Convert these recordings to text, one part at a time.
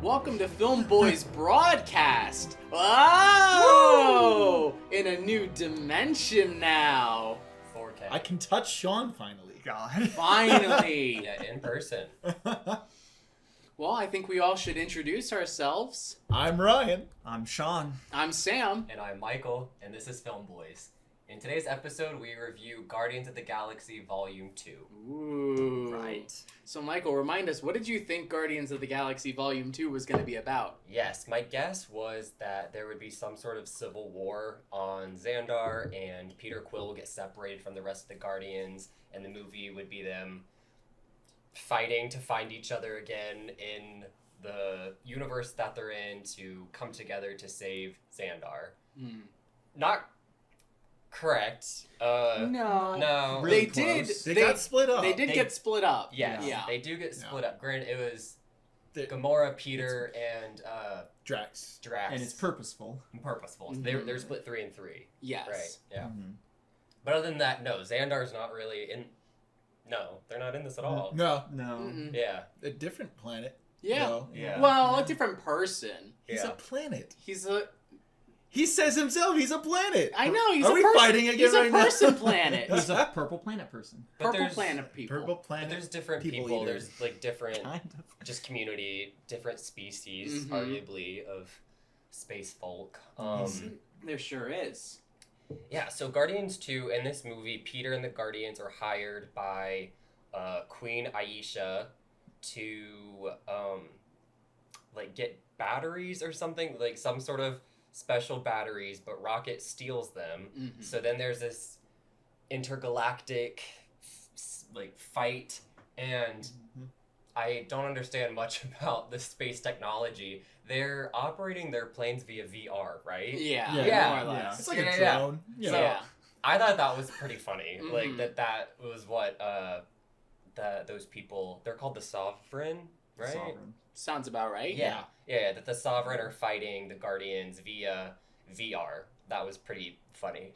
Welcome to FILMBOYZ broadcast. Oh, in a new dimension now. 4K. I can touch Sean finally. God. Finally. Yeah, in person. Well, I think we all should introduce ourselves. I'm Ryan. I'm Sean. I'm Sam. And I'm Michael, and this is FILMBOYZ. In today's episode, we review Guardians of the Galaxy Volume 2. Ooh. Right. So, Michael, remind us, what did you think Guardians of the Galaxy Volume 2 was going to be about? Yes, my guess was that there would be some sort of civil war on Xandar, and Peter Quill will get separated from the rest of the Guardians, and the movie would be them fighting to find each other again in the universe that they're in to come together to save Xandar. Not correct. No. Really they close. did. They got split up. They did get split up. Yes, Yeah. they do get split up. Granted, it was The- Gamora, Peter, and Drax. Drax. And it's purposeful. purposeful. Mhm. They're split 3 and 3. Yes. Right. Yeah. Mm-hmm. But other than that, no. Xandar's not really in. No, they're not in this at all. No, No. Mm-mm. Yeah. a different planet. Yeah. No. Yeah. Well, a different person. He's Yeah. a planet. He's a. He says himself he's a planet. I know. He's Are a we person. fighting again He's right a now? person planet. He's a purple planet person. But Purple there's- planet people. Purple But planet. there's different People people. eater. There's like different Kind of. just community, different species, Mhm. arguably, of space folk. There sure is. Yeah, so Guardians 2, in this movie, Peter and the Guardians are hired by Queen Aisha to like get batteries or something, like some sort of special batteries, but Rocket steals them. Mhm. So then there's this intergalactic like fight, and Mhm. I don't understand much about the space technology. They're operating their planes via VR, right? Yeah. Yeah. More or Yeah. less. It's like Yeah, a yeah. drone. You So- know. Yeah. I thought that was pretty funny. Mhm. Like that was what those people, they're called the Sovereign, right? Sovereign. Sounds about right. Yeah. Yeah, that the Sovereign are fighting the Guardians via VR. That was pretty funny.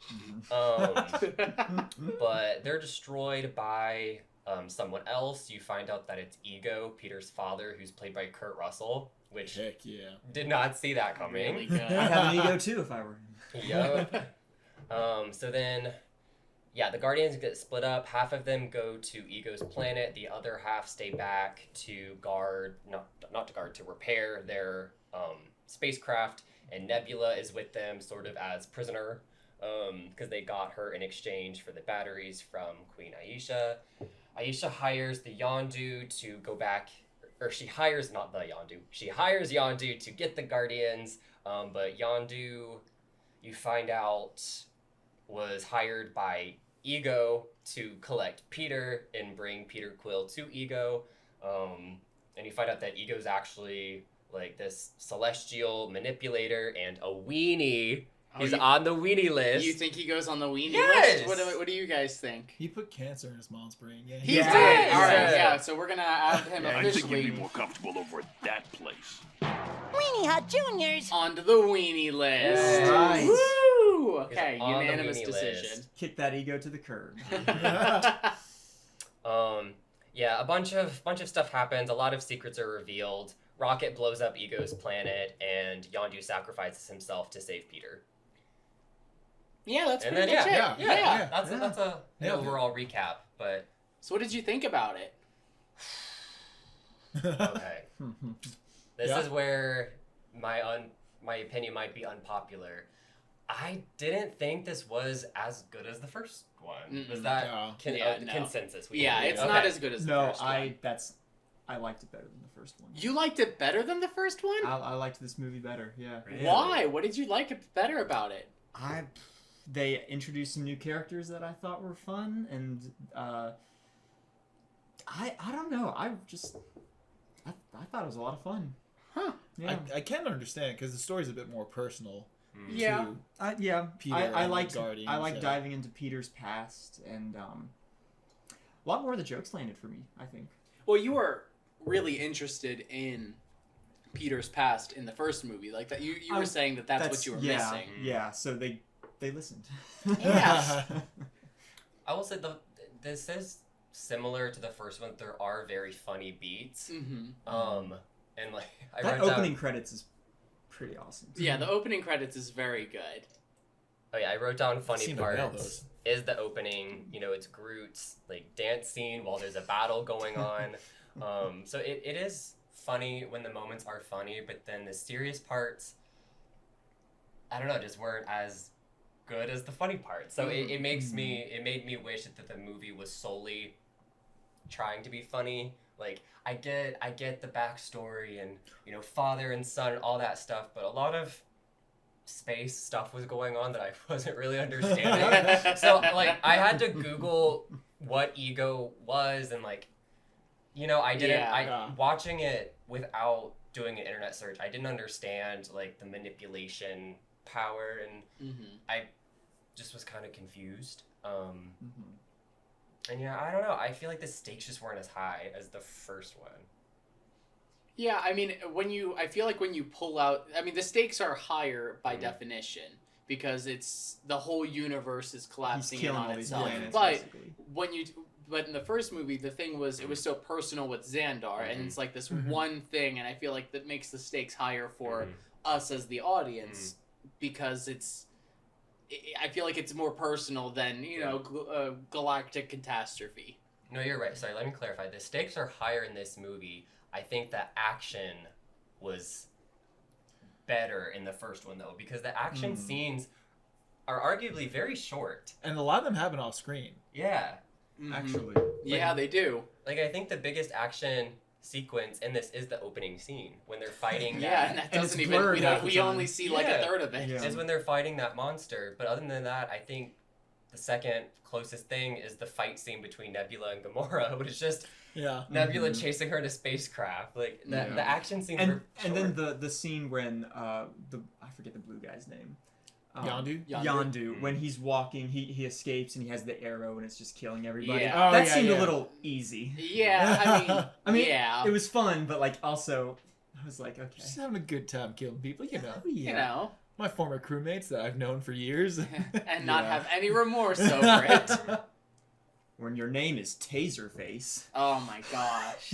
But they're destroyed by someone else. You find out that it's Ego, Peter's father, who's played by Kurt Russell, which Heck yeah. did not see that coming. Really good. I'd have an ego too if I were him. Yup. So then, yeah, the Guardians get split up. Half of them go to Ego's planet. The other half stay back to guard, not to guard, to repair their spacecraft. And Nebula is with them sort of as prisoner because they got her in exchange for the batteries from Queen Aisha. Aisha hires the Yondu to go back, or she hires, not the Yondu, she hires Yondu to get the Guardians, but Yondu, you find out, was hired by Ego to collect Peter and bring Peter Quill to Ego, and you find out that Ego's actually like this celestial manipulator and a weenie. He's on the weenie list. You think he goes on the weenie Yes! list? What do you guys think? He put cancer in his mom's brain. Yeah. He Yeah. did. All right. Yeah. Yeah. So we're gonna add him Yeah, I think you'd officially be more comfortable over at that place. Weenie Hut Juniors. onto the weenie list. Yes. Right. Woo! Okay. He's on the Unanimous weenie decision. Kick that ego to the curb. Yeah, a bunch of stuff happens. A lot of secrets are revealed. Rocket blows up Ego's planet, and Yondu sacrifices himself to save Peter. Yeah, that's And pretty then much yeah, it. yeah. that's Yeah. an Yeah. overall recap. But So what did you think about it? okay, this Yeah. is where my opinion might be unpopular. I didn't think this was as good as the first one. Was that No. No. consensus? Yeah, agree? it's Okay. not as good as the No, first one. I liked it better than the first one. You liked it better than the first one? I liked this movie better. Yeah. Really? Why? What did you like it better about it? They introduced some new characters that I thought were fun, and I don't know. I thought it was a lot of fun. Huh. Yeah. I can understand because the story's a bit more personal. Yeah. To Peter I and liked the Guardians, I liked yeah. diving into Peter's past, and a lot more of the jokes landed for me, I think. Well, you were really interested in Peter's past in the first movie. Like that, you were saying that's what you were missing. Yeah, so they listened. Yeah. I will say this is similar to the first one. There are very funny beats. Mm-hmm. And like That opening credits is pretty awesome. Yeah, the opening credits is very good. Oh yeah, I wrote down funny seen the mail, parts. Is the opening, it's Groot's like dance scene while there's a battle going on. So it is funny when the moments are funny, but then the serious parts, I don't know, just weren't as good as the funny parts. So it made me wish that the movie was solely trying to be funny. Like I get the backstory and father and son and all that stuff, but a lot of space stuff was going on that I wasn't really understanding. So like I had to Google what ego was, and like I didn't watching it without doing an internet search, I didn't understand like the manipulation power, and I just was kind of confused. And yeah, I don't know, I feel like the stakes just weren't as high as the first one. Yeah, I mean, I feel like when you pull out, I mean, the stakes are higher by definition because it's the whole universe is collapsing in on itself. But in the first movie, the thing was it was so personal with Xandar, and it's like this one thing, and I feel like that makes the stakes higher for us as the audience because I feel like it's more personal than galactic catastrophe. No, you're right. Sorry, let me clarify. The stakes are higher in this movie. I think the action was better in the first one, though, because the action scenes are arguably very short. And a lot of them happen off screen. Yeah. Actually. Yeah, they do. Like, I think the biggest action sequence in this is the opening scene when they're fighting yeah, and that doesn't even... We only see like a third of it. Yeah. Is when they're fighting that monster. But other than that, I think the second closest thing is the fight scene between Nebula and Gamora, which is just... Yeah. Nebula chasing her in a spacecraft. Like the action scenes were short. And then the scene when I forget the blue guy's name. Yondu. When he's walking, he escapes and he has the arrow and it's just killing everybody. Yeah. That seemed a little easy. Yeah, I mean, it was fun, but like also I was like, okay. Just having a good time killing people, You know. My former crewmates that I've known for years. And not have any remorse over it. When your name is Taserface. Oh my gosh.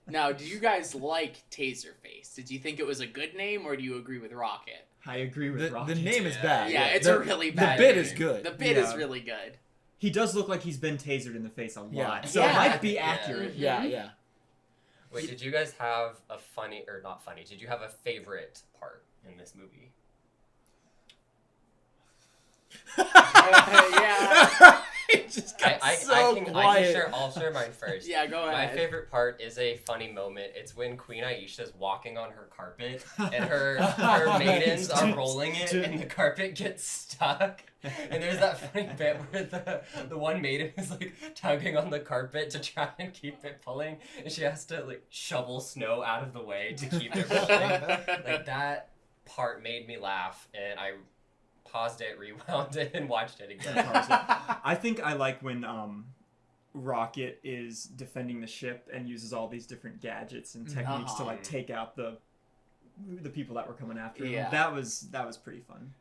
Now, do you guys like Taserface? Did you think it was a good name, or do you agree with Rocket? I agree with Rocket. The name is bad. Yeah, it's a really bad The bid name. is good. The bid is really good. He does look like he's been tasered in the face a lot. Yeah. So it might be accurate. Yeah. Wait, did you guys have a funny, or not funny, did you have a favorite part in this movie? Yeah. I'll share mine first. Yeah, go ahead. My favorite part is a funny moment. It's when Queen Aisha's walking on her carpet and her maidens are rolling it and the carpet gets stuck. And there's that funny bit where the one maiden is like tugging on the carpet to try and keep it pulling, and she has to like shovel snow out of the way to keep it rolling. Like that part made me laugh, and I paused it, rewound it, and watched it again. I think I like when Rocket is defending the ship and uses all these different gadgets and techniques to like take out the people that were coming after him. Yeah. That was pretty fun.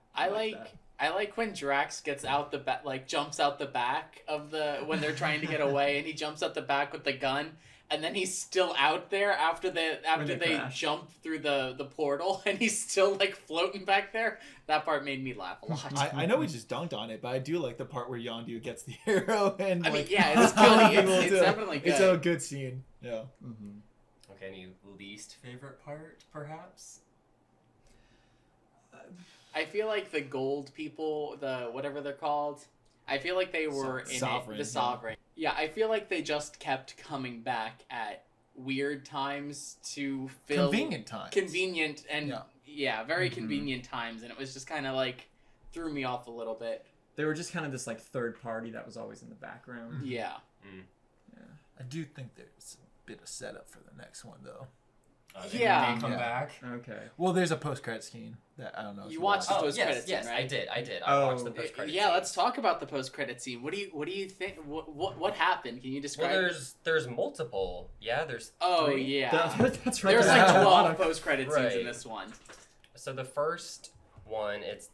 I like when Drax gets out the back, like jumps out the back of when they're trying to get away, and he jumps out the back with the gun, and then he's still out there after they jump through the portal, and he's still like floating back there. That part made me laugh a lot. I know we just dunked on it, but I do like the part where Yondu gets the arrow and it's definitely good. It's a good scene. Yeah. Okay, any least favorite part, perhaps? I feel like the gold people, the whatever they're called, I feel like they were the Sovereign. Yeah, I feel like they just kept coming back at weird times to fill... Convenient times. Convenient and, very convenient times, and it was just kind of like, threw me off a little bit. They were just kind of this like third party that was always in the background. Yeah. I do think there's a bit of setup for the next one, though. They come back. Okay. Well, there's a post-credit scene that I don't know. If you watched the post-credit scene, yes, right? I did. I watched the post-credit scene. Let's talk about the post-credit scene. What do you think? What happened? Can you describe? Well, there's multiple. Yeah, there's. Oh 3. yeah. That's right. There's like 12 post-credit scenes in this one. So the first one, it's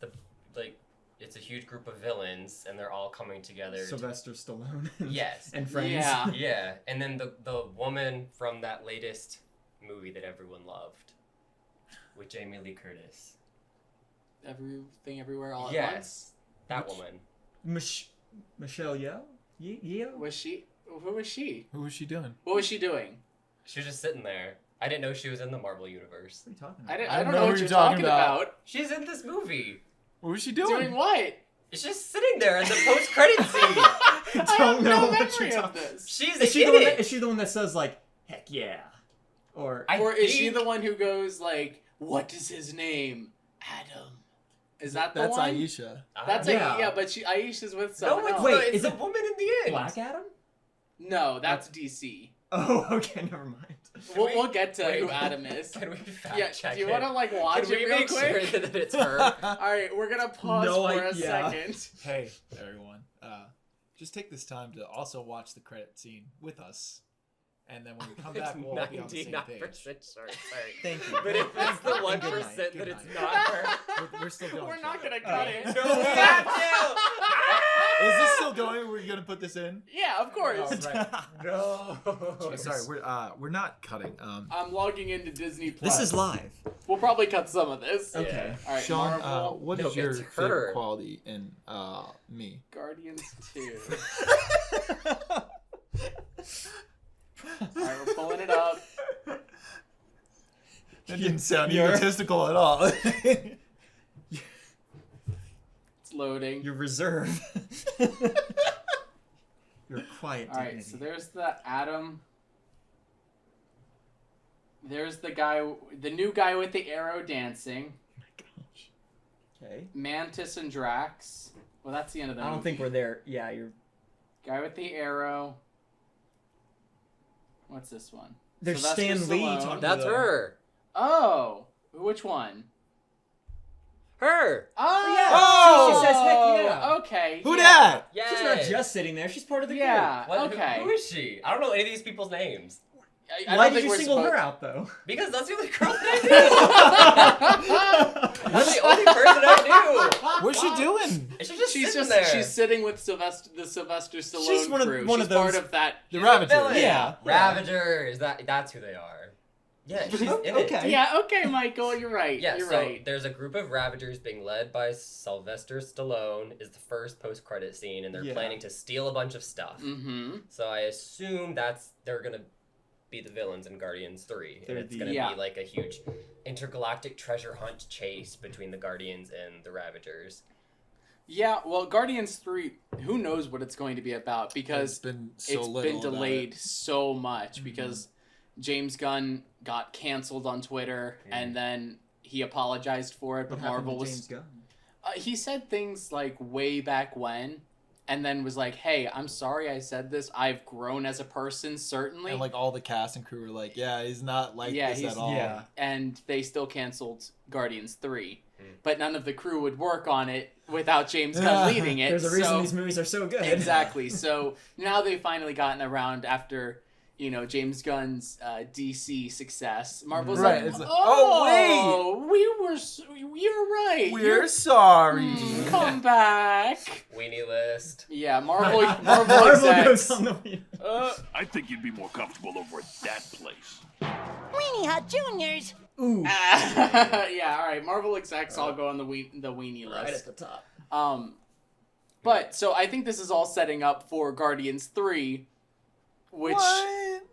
a huge group of villains, and they're all coming together. Sylvester Stallone. Yes. And friends. Yeah. Yeah, and then the woman from that latest movie that everyone loved with Jamie Lee Curtis. Everything, everywhere, all at Yes, once. that woman. Michelle Yeoh? Yeoh? Was she? Who was she? Who was she doing? What was she doing? She was just sitting there. I didn't know she was in the Marvel universe. What are you talking about? I don't know what you're talking about. She's in this movie. What was she doing? Doing what? It's just sitting there in the post-credit scene. I don't know no what memory you're of talking. this. She's Is she in the one it. that, is she the one that says like heck yeah, or I Or is she think- the one who goes like, "What is his name? Adam." Is that the That's one? Aisha. That's Yeah. yeah, but Aisha's with No, someone it's else. Wait, the, it's is the it woman in the end. Black Adam? No, that's DC. Oh, okay, never mind. We'll get to wait, who Adam is. Can we fact Yeah, check do you it? want to like watch Can we it real make quick? sure that it's her? All right, we're gonna pause No, for a yeah. second. Hey, everyone. Just take this time to also watch the credit scene with us. And then when we come back, we'll all be on the same 99% page. sure. Sorry. Thank you. But if it's the Good 1% night, that good it's night. not her. We're still going. We're not Sean. gonna cut it. No, we have to. Is this still going? We're gonna put this in? Yeah, of course. Oh, right. No. Sorry, we're not cutting. I'm logging into Disney Plus. This is live. We'll probably cut some of this. Okay. All right, Sean, Marvel, what No, is your it's her. favorite quality in me? Guardians 2. All right, we're pulling it up. That didn't sound You're- egotistical at all. It's loading. Your reserve. Your quiet All right, dignity. so there's the Adam. There's the guy, the new guy with the arrow dancing. Okay. Mantis and Drax. Well, that's the end of the I don't movie. think we're there. Yeah, you're. Guy with the arrow. What's this one? There's Sylvester Stan Lee Stallone. talking That's her. Oh, which one? Her. Oh, See, she says heck yeah. Okay. Who yeah. that? Yeah. She's not just sitting there. She's part of the Yeah. What, Okay. Who is she? I don't know any of these people's names. I group. Why don't did think you we're single supposed- her out though? Because that's the only girl that I knew. That's the only person I knew. What's she doing? And she's just She's sitting just there. she's sitting with the Sylvester Stallone She's one of- crew. one She's of those- part of that. The She's a Ravager. villain. Yeah. Ravagers. That's who they are. Yeah, she's in it. Okay. Yeah. Okay, Michael, you're right. Yeah, you're so right. there's a group of Ravagers being led by Sylvester Stallone is the first post-credit scene, and they're Yeah. planning to steal a bunch of stuff. Mm-hmm. So I assume they're gonna be the villains in Guardians 3, They're and it's the- gonna Yeah. be like a huge intergalactic treasure hunt chase between the Guardians and the Ravagers. Yeah. Well, Guardians 3. Who knows what it's going to be about because It's been so it's little been about delayed it. so much because James Gunn got canceled on Twitter and then he apologized for it, but What happened Marvel to was James Gunn? he said things like way back when and then was like, "Hey, I'm sorry I said this. I've grown as a person, certainly." And like all the cast and crew were like, yeah, he's not like Yeah, this he's- at all. Yeah. and they still canceled Guardians 3. But none of the crew would work on it without James Gunn leading it. There's a reason so- these movies are so good. Exactly. So now they've finally gotten around after, James Gunn's DC success. Marvel's Right, like, it's like, oh, you're right. We're sorry. Come back. Weenie list. Yeah, Marvel Marvel execs. goes on the wheel. I think you'd be more comfortable over at that place. Weenie Hut Juniors. Ooh. Yeah, all right. Marvel execs all go on the weenie Right list. at the top. But so I think this is all setting up for Guardians 3, which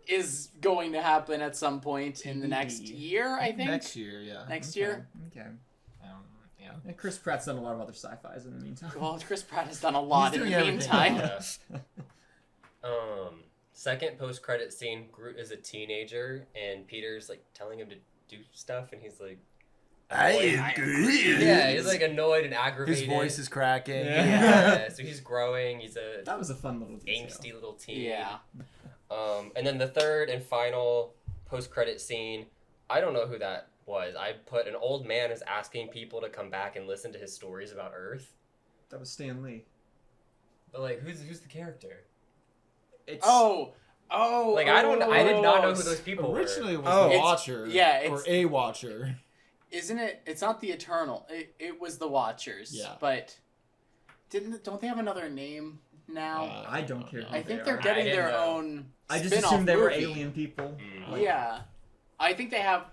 is going to happen at some point in the next TBD. year, I think. Next year, yeah. Next year. Okay. Yeah. And Chris Pratt's done a lot of other sci-fis in the meantime. Well, Chris Pratt has done a lot in doing the everything meantime. Yeah. Second post-credit scene, Groot is a teenager, and Peter's like telling him to do stuff, and he's like, yeah, he's like annoyed and aggravated. His voice is cracking. Yeah, so he's growing. He's a That was a fun little detail. angsty little teen. Yeah. And then the third and final post-credit scene, I don't know who that was. I put an old man is asking people to come back and listen to his stories about Earth. That was Stan Lee. But like, who's the character? It's Like I did not know who those people Originally, it were. was the It's- Watcher. yeah, it's- or a Watcher. Isn't it? It's not the Eternal. It was the Watchers. Yeah. But don't they have another name now? I don't care. know. who I think they they're are. getting I didn't their know. own I just spin-off assumed they were movie. alien people. Mm. Like, Yeah. I think they have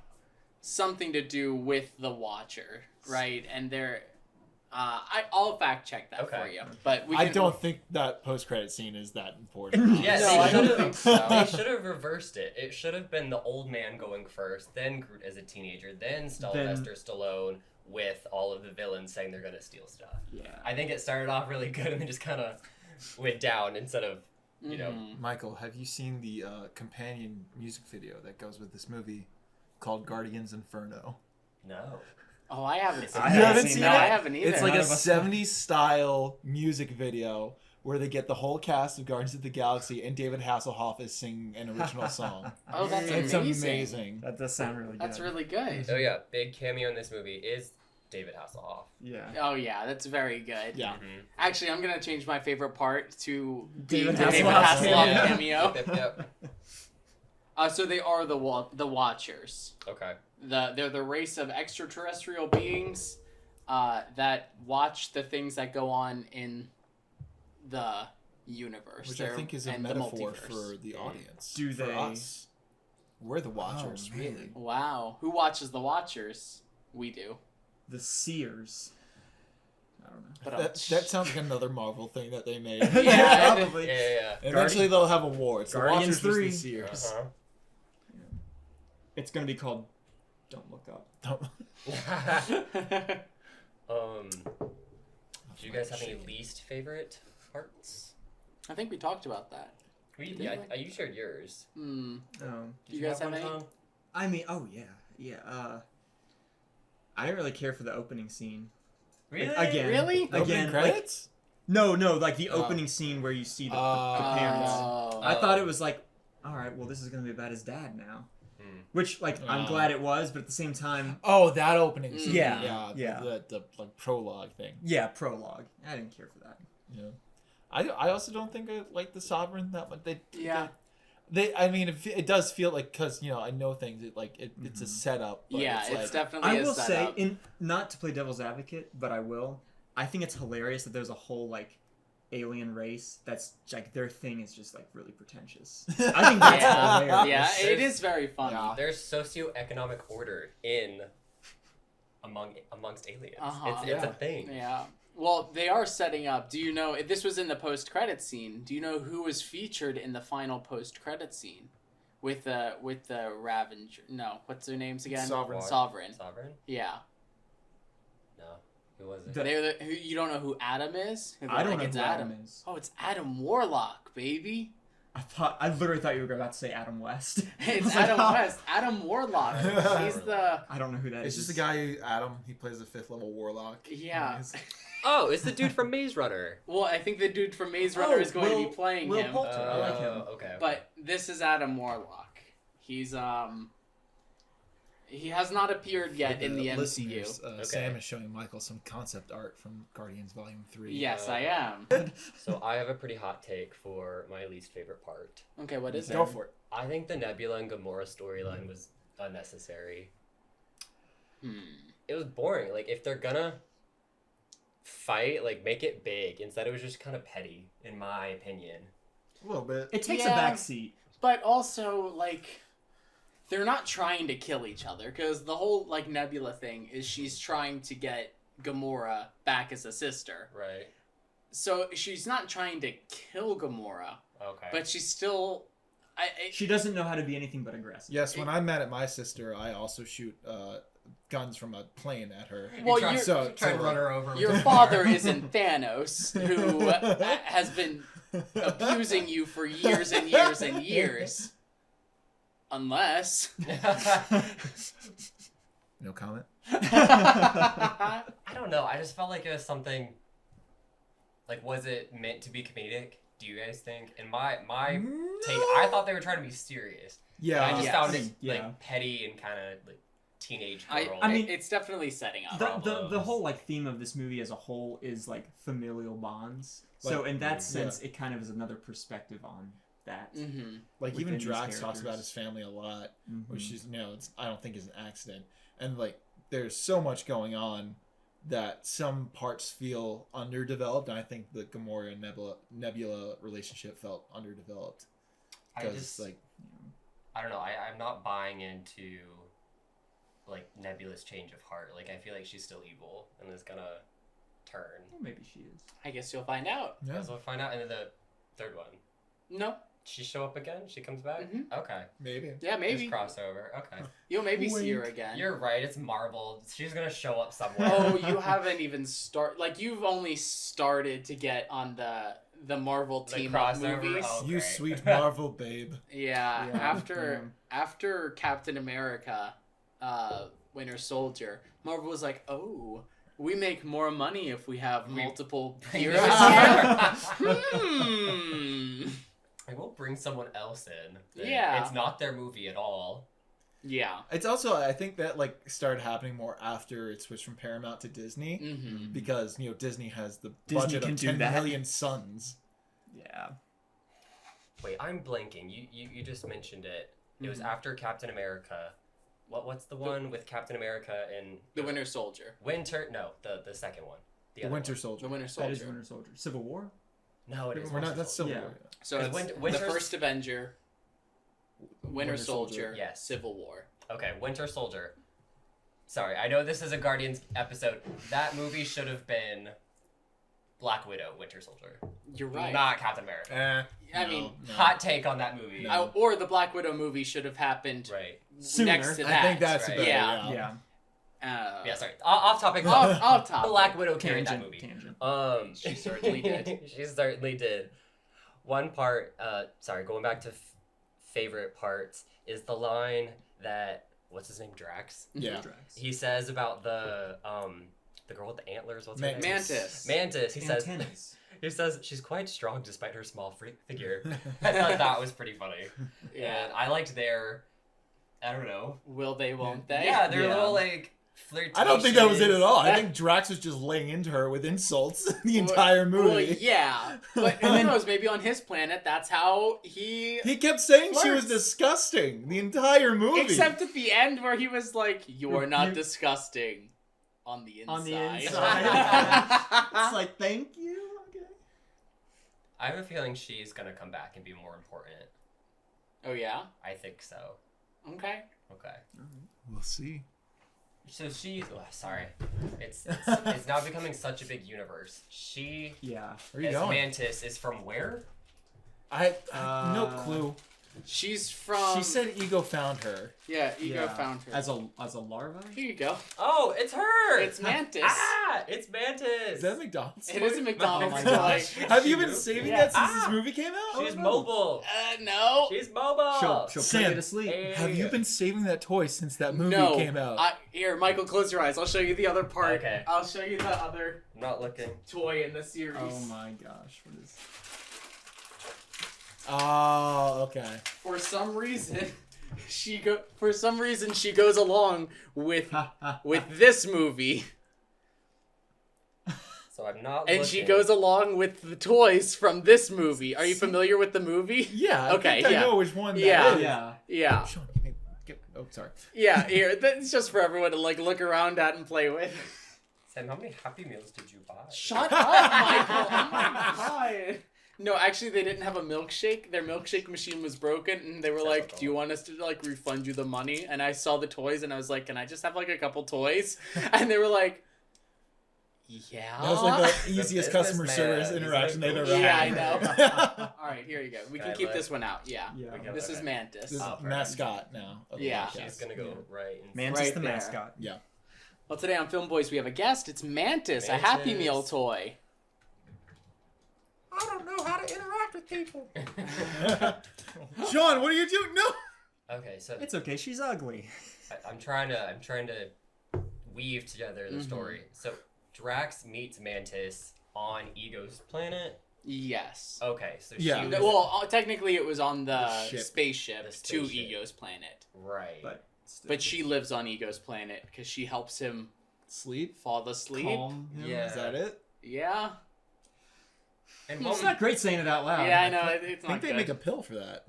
something to do with the Watcher, right? And they're I'll fact check that for you. But I don't think that post-credit scene is that important. Yes, No, I don't they think so. They should have reversed it. It should have been the old man going first, then Groot as a teenager, then Sylvester Stallone with all of the villains saying they're gonna steal stuff. Yeah. I think it started off really good and then just kind of went down instead of, you know. Michael, have you seen the companion music video that goes with this movie called Guardians Inferno? No. Oh, I haven't seen I it. You haven't seen No, it? I haven't either. It's like None a of us 70s style music video where they get the whole cast of Guardians of the Galaxy and David Hasselhoff is singing an original song. Oh, that's It's amazing. amazing. That does sound really good. That's really good. Oh yeah, big cameo in this movie is David Hasselhoff. Yeah. Oh yeah, that's very good. Yeah. Mm-hmm. Actually, I'm gonna change my favorite part to David the David Hasselhoff Hasselhoff cameo. cameo. Yep. So they are the Watchers. Okay. They're the race of extraterrestrial beings that watch the things that go on in the universe. Which I think is a and the metaphor multiverse. for the audience. Do for they- us. We're the Watchers, really? really. Wow. Who watches the Watchers? We do. The Seers. I don't know. But That sounds like another Marvel thing that they made. Yeah, probably. Yeah. Eventually they'll have a war. It's Guardians the Watchers 3. versus the Seers. Uh-huh. It's gonna be called Don't Look Up. Do you guys have any least favorite parts? I think we talked about that. You shared yours. Hmm. Oh. Do you guys have any? Tom? I mean, oh yeah. I didn't really care for the opening scene. Really? Again. Really? Opening Again, credits? no, like the opening scene where you see the parents. Oh. I thought it was like, all right, well, this is gonna be about his dad now. Which, like, I'm glad it was, but at the same time, Oh, that opening scene. Yeah, Yeah. yeah. The like prologue thing. yeah, prologue. I didn't care for that. Yeah. I also don't think I like the Sovereign that much. Yeah. I mean, it does feel like, because, I know things, it's a setup. But Yeah, it's like, definitely I a will say, setup. not to play devil's advocate, but I will. I think it's hilarious that there's a whole, like, alien race that's, like, their thing is just, like, really pretentious. I think that's Yeah. hilarious. Yeah, it is very funny. Yeah. There's socioeconomic order amongst aliens. Uh-huh. It's a thing. Yeah. Well, they are setting up. Do you know, this was in the post-credit scene. Do you know who was featured in the final post-credit scene? With the Ravager. No, what's their names again? Sovereign. Sovereign. Sovereign? Yeah. No. Who was it? You don't know who Adam is? I don't know it's who Adam is. Oh, it's Adam Warlock, baby. I literally thought you were about to say Adam West. I It's was like, Adam oh, West. Adam Warlock. He's the... I don't know who that It's is. just the guy, Adam, he plays the 5th level Warlock. Yeah. He's- Oh, it's the dude from Maze Runner. Well, I think the dude from Maze Runner is going to be playing Will him. Poulter. I like him. Okay. But this is Adam Warlock. He's he has not appeared yet in the MCU. listeners, Okay. Sam is showing Michael some concept art from Guardians Volume 3. Yes, I am. So I have a pretty hot take for my least favorite part. Okay, what is Go it? for it. I think the Nebula and Gamora storyline was unnecessary. It was boring. Like, if they're gonna fight, like, make it big. Instead, it was just kind of petty, in my opinion. A little bit. It takes Yeah. a back seat. But also, like, they're not trying to kill each other, because the whole, like, Nebula thing is she's trying to get Gamora back as a sister. Right. So she's not trying to kill Gamora, Okay. but she's still... She doesn't know how to be anything but aggressive. Yes, when I'm mad at my sister, I also shoot guns from a plane at her. Well, try, you're- So, try to run her over. with Your the father car. isn't Thanos, who has been abusing you for years and years and years. Unless... No comment? I don't know. I just felt like it was something. Like, was it meant to be comedic? Do you guys think? In my take, I thought they were trying to be serious. Yeah. I just yes. found it Yeah. like petty and kind of like teenage girl. I mean, it's definitely setting up. The whole like theme of this movie as a whole is like familial bonds. So in that sense, it kind of is another perspective on that. Mm-hmm. Like, within even these Drax talks about characters. his family a lot, Mhm. which is, I don't think is an accident. And, like, there's so much going on that some parts feel underdeveloped, and I think the Gamora and Nebula relationship felt underdeveloped. I Because, just like, I don't know. I'm not buying into like Nebula's change of heart. Like I feel like she's still evil and is gonna turn. Well, maybe she is. I guess you'll find out. Yeah. Guess we'll find out. And then the third one. No. She show up again? She comes back? Mhm. Okay. Maybe. Yeah, maybe. There's crossover. Okay. You'll maybe Wink. see her again. You're right. It's Marvel. She's gonna show up somewhere. Oh, you haven't even you've only started to get on the Marvel The team up crossover? movies. Oh. You great. sweet Marvel babe. Yeah, Yeah. after Captain America, Winter Soldier, Marvel was like, oh, we make more money if we have multiple heroes here. I will bring someone else in. Yeah. It's not their movie at all. Yeah. It's also, I think that like started happening more after it switched from Paramount to Disney, Mm-hmm. because Disney has the Disney budget can of do 10 that. million suns. Yeah. Wait, I'm blanking. You just mentioned it. It was Mhm. after Captain America. What's the one with Captain America and The Winter Soldier. Winter? No, the second one. The other Winter one. Soldier. The Winter That Soldier. is Winter Soldier. Civil War? No, it is. We're Winter not. That's Soldier. Civil Yeah. War. So Because it's the Winter's- first Avenger, Winter Soldier, Soldier. Yes. Civil War. Okay, Winter Soldier. Sorry, I know this is a Guardians episode. That movie should have been Black Widow, Winter Soldier, You're right. not Captain America. I mean, Hot take on that movie. No. or the Black Widow movie should have happened Right. Sooner. next to that. I think that's right. better. Yeah. Yeah. Yeah. Yeah, sorry. Off topic. Off topic. Black Widow carried that Tangent. movie. She certainly did. She certainly did. One part, sorry, going back to favorite parts, is the line that, what's his name, Drax? Yeah. He says about the girl with the antlers. What's her name? Mantis. Mantis. He says. Antennas. He says she's quite strong despite her small figure. I thought that was pretty funny. Yeah. And I liked their, I don't know. Will they? Won't they? Yeah, their Yeah. little like flirtation. I don't think that was it at all. I think Drax was just laying into her with insults the entire movie. Well, yeah, but who knows? Maybe on his planet, that's how he. He kept saying she was Flirts. disgusting the entire movie. Except at the end where he was like, "You're not You- disgusting." On the inside. On the inside. It's like, thank you. Okay. I have a feeling she's gonna come back and be more important. Oh yeah. I think so. Okay. Okay. We'll see. So she's sorry. It's now becoming such a big universe. She Yeah. Where you as going? Mantis is from where? I no clue. She's from. She said Ego found her. Yeah, Ego Yeah. found her. As a larva? Here you go. Oh, it's her. It's Mantis. Ah, it's Mantis. Is that a McDonald's? It is a toy? McDonald's Oh my toy. gosh. Have you been She saving Yeah. that since Ah! this movie came out? She's no. mobile. No. She's mobile. She'll Sam, put you to sleep. Hey. Have you been saving that toy since that movie no. came out? Here, Michael, close your eyes. I'll show you the other part. Okay. I'll show you the other I'm not looking. toy in the series. Oh my gosh. What is... Oh, okay. For some reason, she goes along with this movie, So I'm not. and she goes along with the toys from this movie. Are you familiar with the movie? Yeah. I Okay, think yeah. I know which one that Yeah. is. Yeah. Yeah. Sean, oh, sorry. Yeah, here. That's just for everyone to like look around at and play with. Sam, how many Happy Meals did you buy? Shut up, Michael! Oh my god. No, actually, they didn't have a milkshake. Their milkshake machine was broken, and they were like, "Do you want us to like refund you the money?" And I saw the toys, and I was like, "Can I just have like a couple toys?" And they were like, "Yeah." That was like the easiest customer businessman. service He's interaction like, they've ever Yeah, I had. know. All right, here you go. We can Can I keep look? this one out. Yeah. Yeah. We can- This is okay. Mantis. This is Oh, perfect. mascot now. of the Yeah. podcast. She's gonna go right. In Mantis Right the there. mascot. Yeah. Well, today on Film Boys we have a guest. It's Mantis, a Happy Mantis. Meal toy. I don't know how to interact with people. Sean, what are you doing? No. Okay, so It's okay. She's ugly. I'm trying to weave together the story. So Drax meets Mantis on Ego's planet. Yes. Okay, so Yeah. she was Well, technically it was on the ship. spaceship The to spaceship. Ego's planet. right. But she lives on Ego's planet because she helps him Sleep. fall asleep. Calm him. Yeah. Is that it? Yeah. and It's not great saying it out loud. Yeah, I know. It's I think not they good. make a pill for that.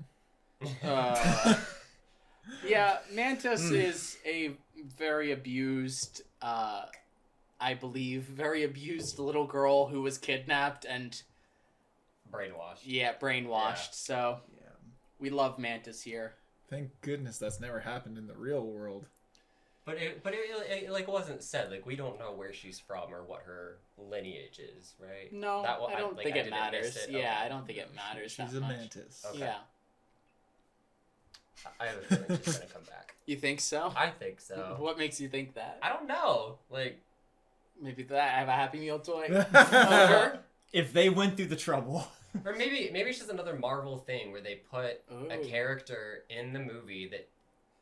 Yeah, Mantis is a very abused, I believe, very abused little girl who was kidnapped and, brainwashed. yeah, brainwashed. So Yeah. we love Mantis here. Thank goodness that's never happened in the real world. But it like wasn't said. Like we don't know where she's from or what her lineage is, right? No, I don't think it matters. Yeah, Okay. I don't think it matters. She's that a much. mantis. Okay. Yeah. I have a feeling she's gonna come back. You think so? I think so. What makes you think that? I don't know. Like Maybe that I have a Happy Meal toy. If they went through the trouble. or maybe it's just another Marvel thing where they put a Ooh. character in the movie that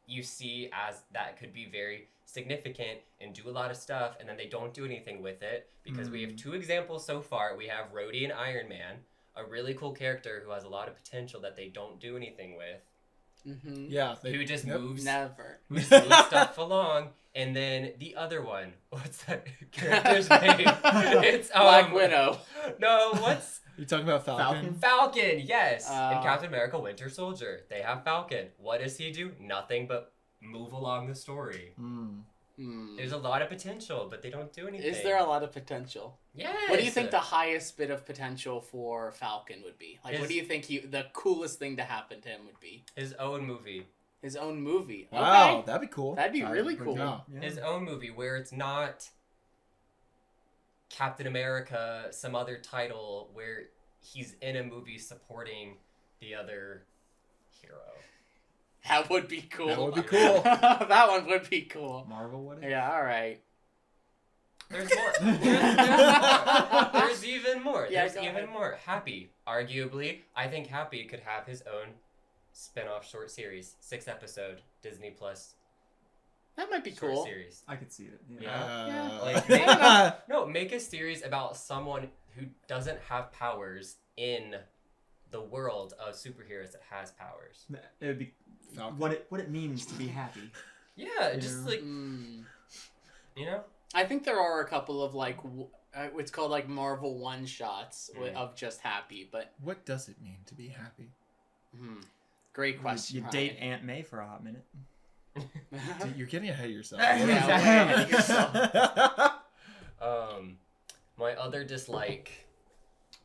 you see as that could be very significant and do a lot of stuff, and then they don't do anything with it because we have 2 examples so far. We have Rhodey and Iron Man, a really cool character who has a lot of potential that they don't do anything with. Mm-hmm. Yeah. Who just moves Never. who just moves stuff along, and then the other one, what's that character's name? It's Black Widow. No, what's You talking about Falcon? Falcon? Yes, in Oh. Captain America: Winter Soldier, they have Falcon. What does he do? Nothing but move along the story. There's a lot of potential, but they don't do anything. Is there a lot of potential? Yes. What do you think the highest bit of potential for Falcon would be? Like, what do you think the coolest thing to happen to him would be? His own movie. His own movie. Wow, Okay. that'd be cool. That'd be really Good cool. job. Yeah. His own movie where it's not Captain America, some other title, where he's in a movie supporting the other hero. That would be cool. That would be cool. That one would be cool. Marvel would. Yeah, all right. There's more. There's even more. Yeah, There's go even ahead. more. Happy. Arguably, I think Happy could have his own spin-off short series. 6-episode Disney Plus That might be short cool. series. I could see it. Yeah. Uh, Like, no, make a series about someone who doesn't have powers in the world of superheroes that has powers. It would be Falcon. what it means to be happy. Yeah, just like, Mm. you know? I think there are a couple of like it's called like Marvel one-shots of just Happy, but What does it mean to be happy? great question. You date Aunt May for a hot minute. Dude, you're getting ahead of yourself. Yeah, way ahead of yourself. My other dislike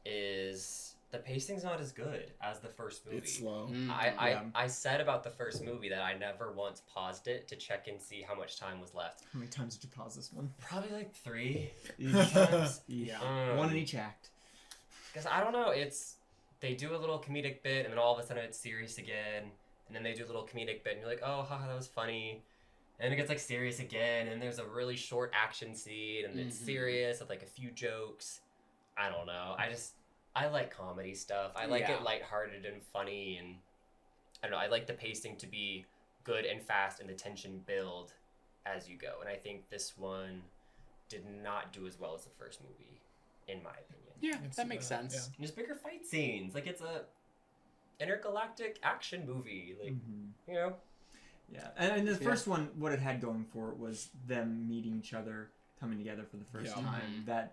is the pacing's not as good as the first movie. It's slow. I said about the first movie that I never once paused it to check and see how much time was left. How many times did you pause this one? Probably like 3 Yeah. times. Yeah. One in each act. Because I don't know, they do a little comedic bit and then all of a sudden it's serious again, and then they do a little comedic bit and you're like, oh, haha, that was funny. And then it gets like serious again, and there's a really short action scene, and it's serious with like a few jokes. I don't know. I like comedy stuff. I like it lighthearted and funny, and I don't know. I like the pacing to be good and fast, and the tension build as you go. And I think this one did not do as well as the first movie, in my opinion. Yeah, that makes sense. yeah. There's bigger fight scenes. Like it's a intergalactic action movie. Like you know. Yeah, and the first one, what it had going for it was them meeting each other, coming together for the first time. That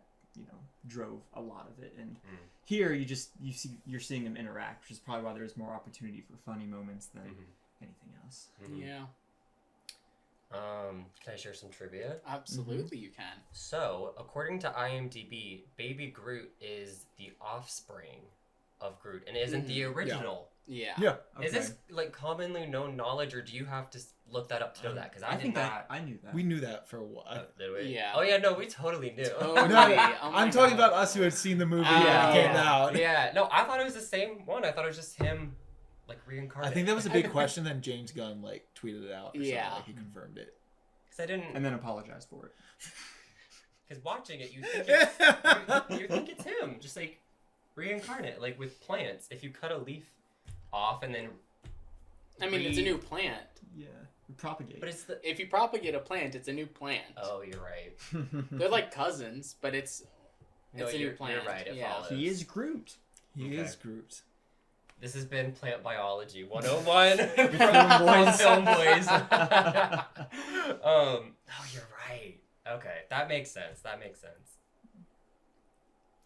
drove a lot of it. And here you're seeing them interact, which is probably why there's more opportunity for funny moments than anything else. Yeah. Can I share some trivia? Absolutely, you can. So, according to IMDb, Baby Groot is the offspring of Groot and isn't the original. Yeah. Yeah. Okay. Is this like commonly known knowledge, or do you have to look that up to know that? Because I think did not. I knew that. We knew that for a while. Did we? Yeah. Oh yeah, no, we totally knew. Totally. No, Oh my I'm talking God. about us who had seen the movie Oh, when it came yeah. out. Yeah, no, I thought it was the same one. I thought it was just him, like I reincarnated. think that was a big question. Then James Gunn tweeted it out. Or Yeah. something, like he confirmed it. Because I didn't. and then apologized for it. Because watching it, you think it's, you think it's him, just like reincarnate, like with plants. If you cut a leaf off and then. I mean, it's a new plant. Yeah, propagate. But it's the. If you propagate a plant, it's a new plant. Oh, you're right. They're like cousins, but it's No, a new you're plant. right. It Yeah. follows. He is Groot. He Okay. is Groot. This has been Plant Biology 101 from FILMBOYZ. FILMBOYZ. Oh, you're right. Okay, that makes sense.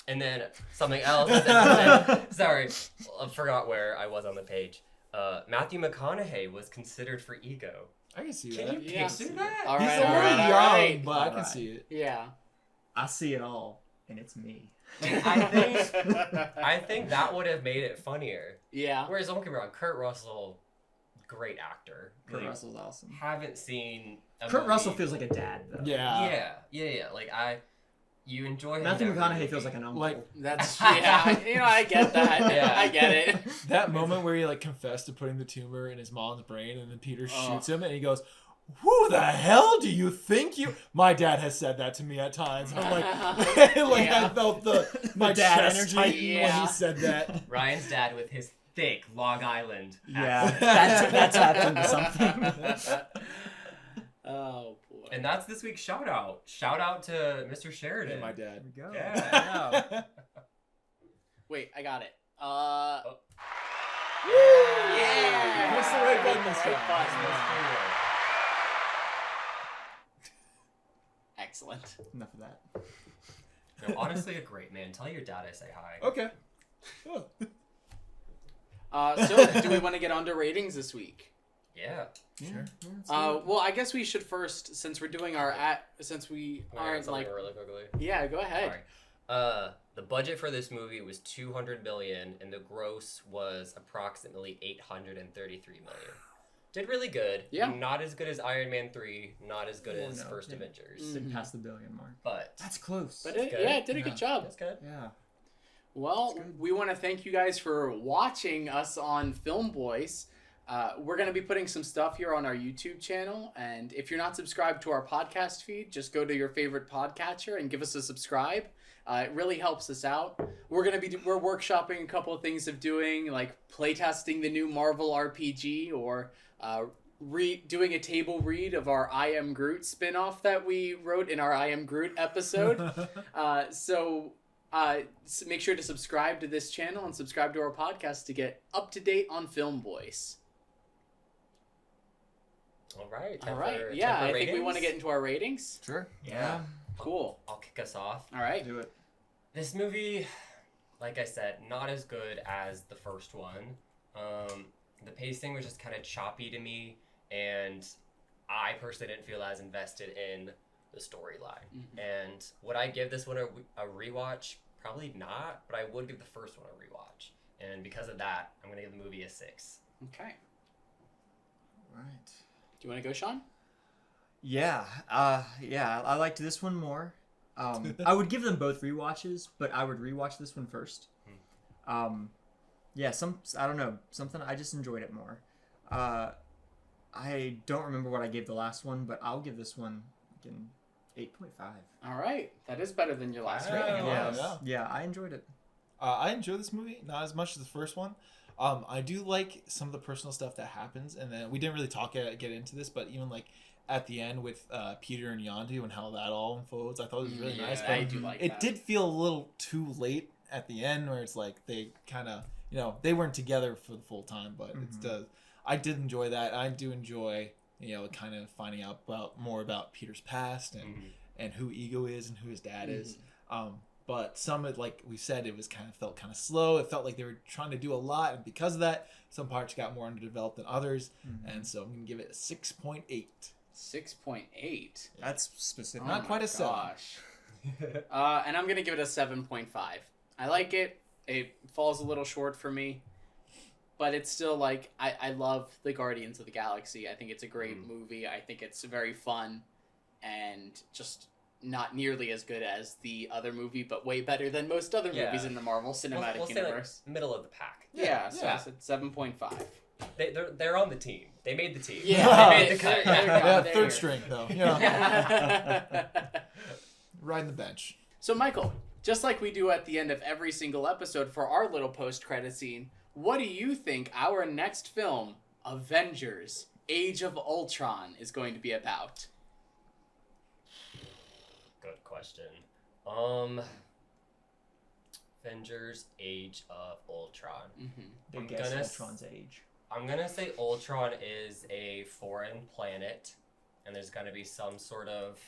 And then something else. Sorry, I forgot where I was on the page. Matthew McConaughey was considered for Ego. I can see Can that. you Yeah. picture that? All He's right, a all little right, all young, right. but I can Alright. see it. Yeah. I see it all, and it's me. I think that would have made it funnier. Yeah. Whereas, don't get me wrong, Kurt Russell, great actor. Kurt Russell's awesome. Haven't seen Kurt Russell feels like a dad, though. Yeah. Yeah. Like, you enjoy him. Matthew McConaughey feels like an uncle. Like, That's I get that. Yeah. I get it. that moment where he like confessed to putting the tumor in his mom's brain, and then Peter shoots him, and he goes, "Who the hell do you think you?" My dad has said that to me at times. I'm like, I felt my dad chest energy. tighten when he said that. Ryan's dad with his thick Long Island accent. Yeah, that's happened to something. Oh boy. And that's this week's shout out. Shout out to Mr. Sheridan. And my dad. There we go. Yeah. Wait, I got it. Yeah! Press the right button this time. Excellent. Enough of that. No, honestly, a great man. Tell your dad I say hi. Okay. Oh. So, do we want to get on to ratings this week? Yeah. Sure. Well, I guess we should first, since we're doing since we aren't like, really quickly. yeah, go ahead. Sorry. The budget for this movie was $200 million, and the gross was approximately $833 million. Did really good. Yeah. Not as good as Iron Man 3. Not as good as First yeah. Avengers. Didn't pass the billion mark. But That's close. But good. it did a good job. that's good. Yeah. Well, we want to thank you guys for watching us on FILMBOYZ. We're going to be putting some stuff here on our YouTube channel, and if you're not subscribed to our podcast feed, just go to your favorite podcatcher and give us a subscribe. It really helps us out. We're workshopping a couple of things of doing, like playtesting the new Marvel RPG, or doing a table read of our I Am Groot spinoff that we wrote in our I Am Groot episode. So make sure to subscribe to this channel and subscribe to our podcast to get up to date on FILMBOYZ. All right. Yeah, I think we want to get into our ratings. Sure. Yeah. Cool. I'll kick us off. All right. Do it. This movie, like I said, not as good as the first one. The pacing was just kind of choppy to me, and I personally didn't feel as invested in the storyline. Mm-hmm. And would I give this one a rewatch? Probably not, but I would give the first one a rewatch. And because of that, I'm going to give the movie a 6. Okay. Right. Do you want to go, Sean? Yeah. I liked this one more. I would give them both rewatches, but I would rewatch this one first. Yeah, I don't know, something, I just enjoyed it more. I don't remember what I gave the last one, but I'll give this one an 8.5. All right. That is better than your last Wow. rating. Yeah, I enjoyed it. I enjoy this movie, not as much as the first one. I do like some of the personal stuff that happens, and then we didn't really get into this, but even like at the end with Peter and Yondu and how that all unfolds, I thought it was really nice. But I do like it that. did feel a little too late at the end, where it's like they kind of, they weren't together for the full time, but I did enjoy that. I do enjoy, kind of finding out more about Peter's past and who Ego is and who his dad is. But some, like we said, it was felt kind of slow. It felt like they were trying to do a lot, and because of that, some parts got more underdeveloped than others. And so I'm gonna give it a 6.8. 6.8. That's specific. Not quite a 7. Gosh. And I'm gonna give it a 7.5. I like it. It falls a little short for me, but it's still like I love the Guardians of the Galaxy. I think it's a great movie. I think it's very fun, and just not nearly as good as the other movie, but way better than most other movies in the Marvel Cinematic we'll Universe. Say like middle of the pack. Yeah, so it's 7.5. They're on the team. They made the team. Yeah, they made the cut. Yeah, There third you string though. Riding the bench. So Michael, just like we do at the end of every single episode for our little post-credit scene, what do you think our next film, Avengers: Age of Ultron, is going to be about? Good question. Avengers: Age of Ultron. Big guess Ultron's age. I'm gonna say Ultron is a foreign planet, and there's gonna be some sort of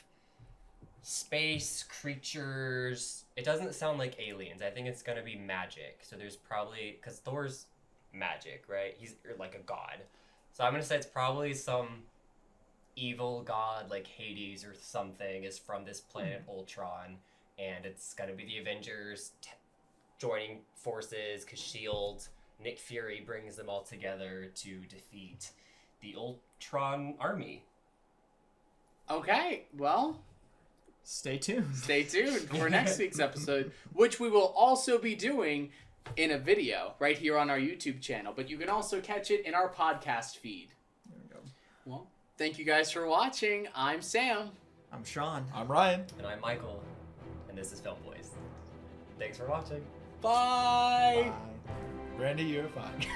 space creatures. It doesn't sound like aliens. I think it's gonna be magic. So there's probably, because Thor's magic, right? He's like a god. So I'm gonna say it's probably some evil god like Hades or something is from this planet Ultron, and it's gonna be the Avengers joining forces because S.H.I.E.L.D. Nick Fury brings them all together to defeat the Ultron army. Okay, well, stay tuned. Stay tuned for next week's episode, which we will also be doing in a video right here on our YouTube channel. But you can also catch it in our podcast feed. There we go. Well, thank you guys for watching. I'm Sam. I'm Sean. I'm Ryan. And I'm Michael. And this is FILMBOYZ. Thanks for watching. Bye. Bye. Brandy, you're fine.